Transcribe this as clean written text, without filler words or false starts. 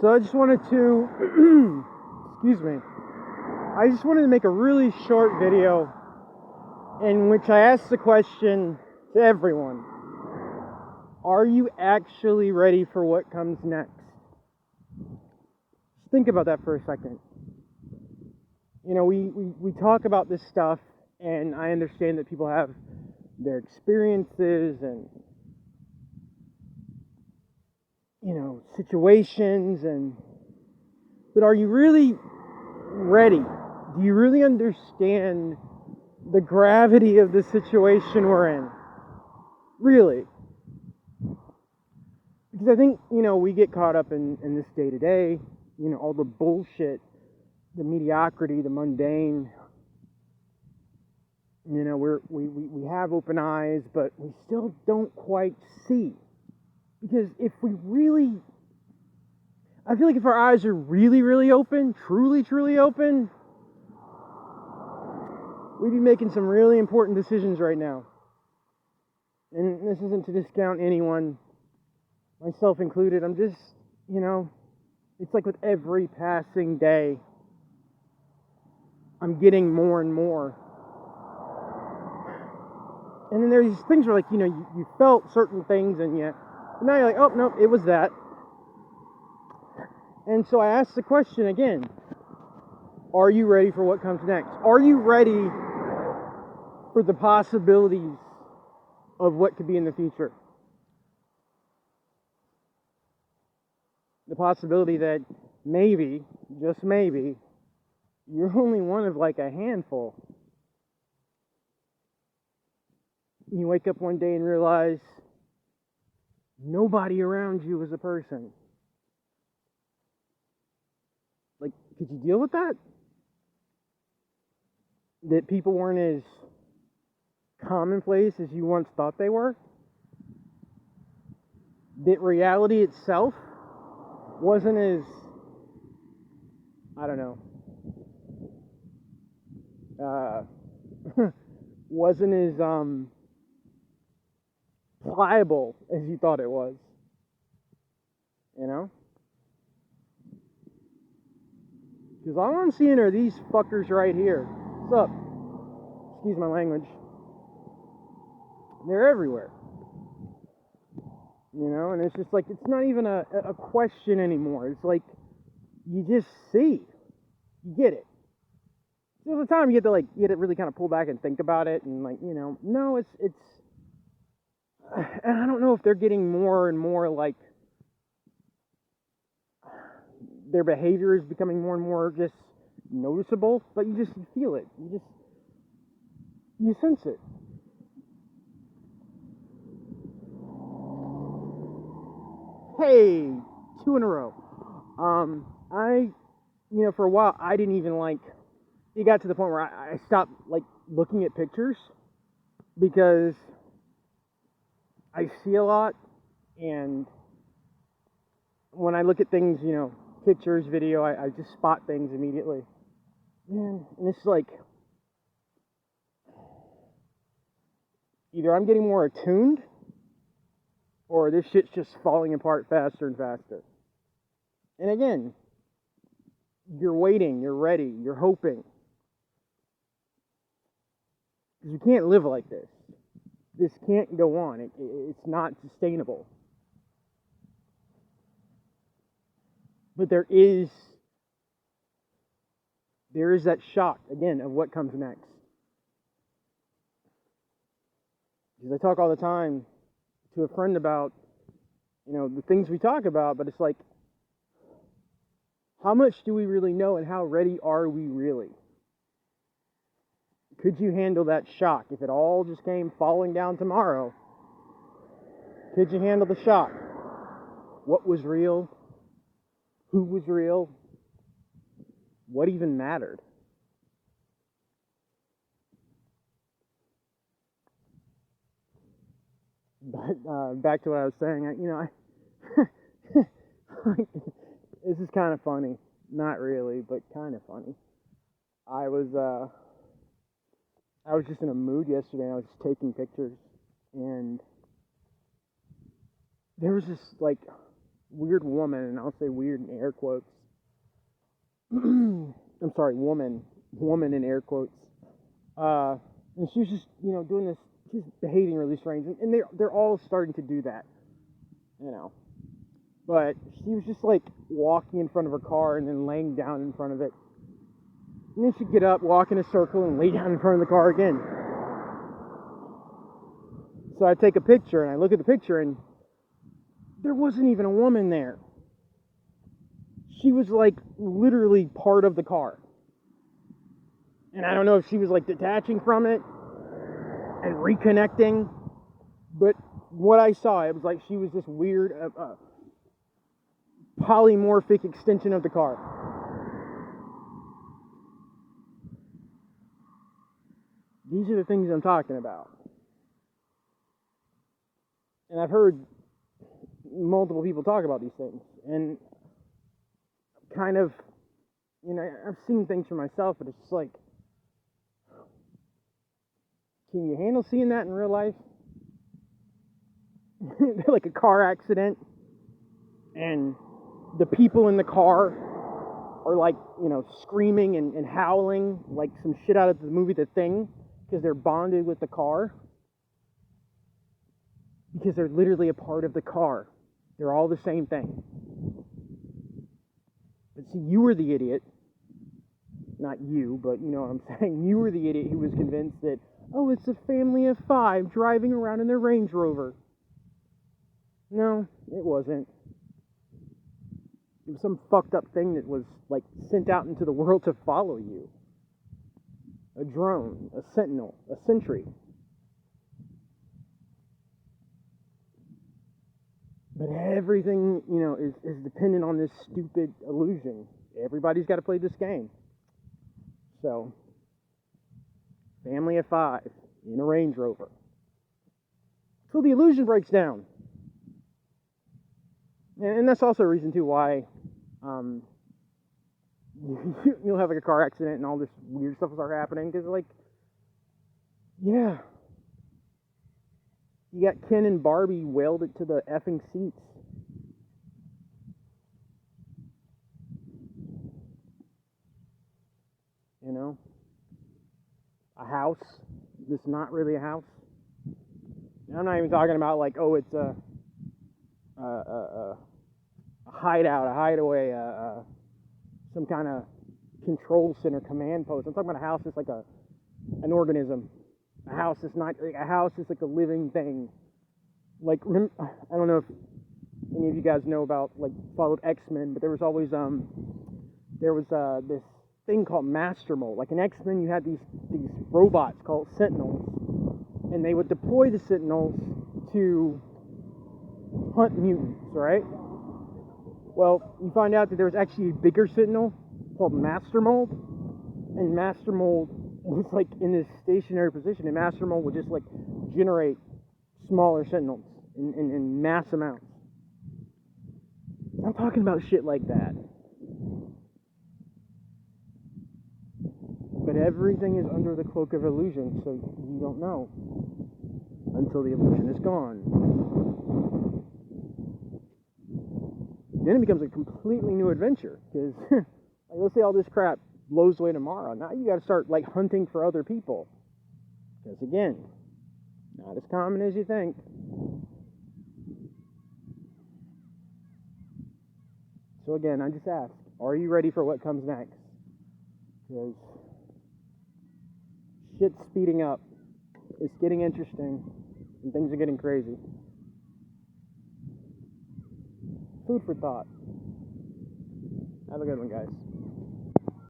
So I just wanted to, excuse me, I just wanted to make a really short video in which I asked the question to everyone: are you actually ready for what comes next? Just think about that for a second. You know, we talk about this stuff, and I understand that people have their experiences and, you know, situations, but are you really ready? Do you really understand the gravity of the situation we're in? Really? Because I think, you know, we get caught up in this day to day, you know, all the bullshit, the mediocrity, the mundane. You know, we have open eyes, but we still don't quite see. Because if we really, I feel like if our eyes are really, really open, truly, truly open, we'd be making some really important decisions right now. And this isn't to discount anyone, myself included. I'm just, you know, it's like with every passing day, I'm getting more and more. And then there's these things where, like, you know, you felt certain things, and yet now you're like, oh, no, it was that. And so I asked the question again: are you ready for what comes next? Are you ready for the possibilities of what could be in the future? The possibility that maybe, just maybe, you're only one of like a handful. You wake up one day and realize nobody around you is a person. Like, could you deal with that? That people weren't as commonplace as you once thought they were? That reality itself wasn't as, I don't know, wasn't as pliable as you thought it was, you know? Because all I'm seeing are these fuckers right here. What's up? Excuse my language. They're everywhere. You know, and it's just like, it's not even a question anymore. It's like, you just see. You get it. There's a time you get to really kind of pull back and think about it, and like, you know, no, it's, and I don't know if they're getting more and more like, their behavior is becoming more and more just noticeable, but you feel it. You sense it. Hey, 2 in a row. You know, for a while, I didn't even like, it got to the point where I stopped, like, looking at pictures, because I see a lot, and when I look at things, you know, pictures, video, I just spot things immediately. Man, and it's like, either I'm getting more attuned, or this shit's just falling apart faster and faster. And again, you're waiting, you're ready, you're hoping. Because you can't live like this. This can't go on. It's not sustainable. But there is that shock, again, of what comes next. Because I talk all the time to a friend about, you know, the things we talk about, but it's like, how much do we really know, and how ready are we really? Could you handle that shock if it all just came falling down tomorrow? Could you handle the shock? What was real? Who was real? What even mattered? But back to what I was saying, you know, this is kind of funny. Not really, but kind of funny. I was just in a mood yesterday. I was just taking pictures, and there was this, like, weird woman, and I'll say weird in air quotes. I'm sorry, woman in air quotes. And she was just, doing this, she's behaving really strange, and they're all starting to do that, But she was just like walking in front of her car and then laying down in front of it. And then she'd get up, walk in a circle, and lay down in front of the car again. So I take a picture, and I look at the picture, and there wasn't even a woman there. She was like literally part of the car. And I don't know if she was like detaching from it and reconnecting, but what I saw, it was like she was this weird polymorphic extension of the car. These are the things I'm talking about. And I've heard multiple people talk about these things, and kind of, I've seen things for myself, but it's just like, can you handle seeing that in real life? Like a car accident, and the people in the car are like, screaming and howling like some shit out of the movie The Thing, because they're bonded with the car. Because they're literally a part of the car. They're all the same thing. But see, you were the idiot. Not you, but you know what I'm saying. You were the idiot who was convinced that, oh, it's a family of 5 driving around in their Range Rover. No, it wasn't. It was some fucked up thing that was, like, sent out into the world to follow you. A drone, a sentinel, a sentry. But everything, is dependent on this stupid illusion. Everybody's got to play this game. So, family of 5 in a Range Rover. So the illusion breaks down. And that's also a reason, too, why you'll have like a car accident and all this weird stuff will start happening. Because, like, yeah. You got Ken and Barbie welded to the effing seats. A house that's not really a house. And I'm not even talking about like, oh, it's a hideout, a hideaway, some kind of control center, command post. I'm talking about a house that's like an organism. A house is not like a house is like a living thing. Like, I don't know if any of you guys know about, like, followed X-Men, but there was always this thing called Master Mold. Like in X-Men, you had these robots called Sentinels, and they would deploy the Sentinels to hunt mutants, right? Well, you find out that there was actually a bigger Sentinel called Master Mold, and Master Mold was like in this stationary position, and Master Mold would just like generate smaller Sentinels in mass amounts. I'm talking about shit like that. But everything is under the cloak of illusion, so you don't know until the illusion is gone. Then it becomes a completely new adventure, because like, let's say all this crap blows away tomorrow. Now you got to start like hunting for other people, because again, not as common as you think. So again, I just ask, are you ready for what comes next? Because shit's speeding up. It's getting interesting. And things are getting crazy. Food for thought. Have a good one, guys.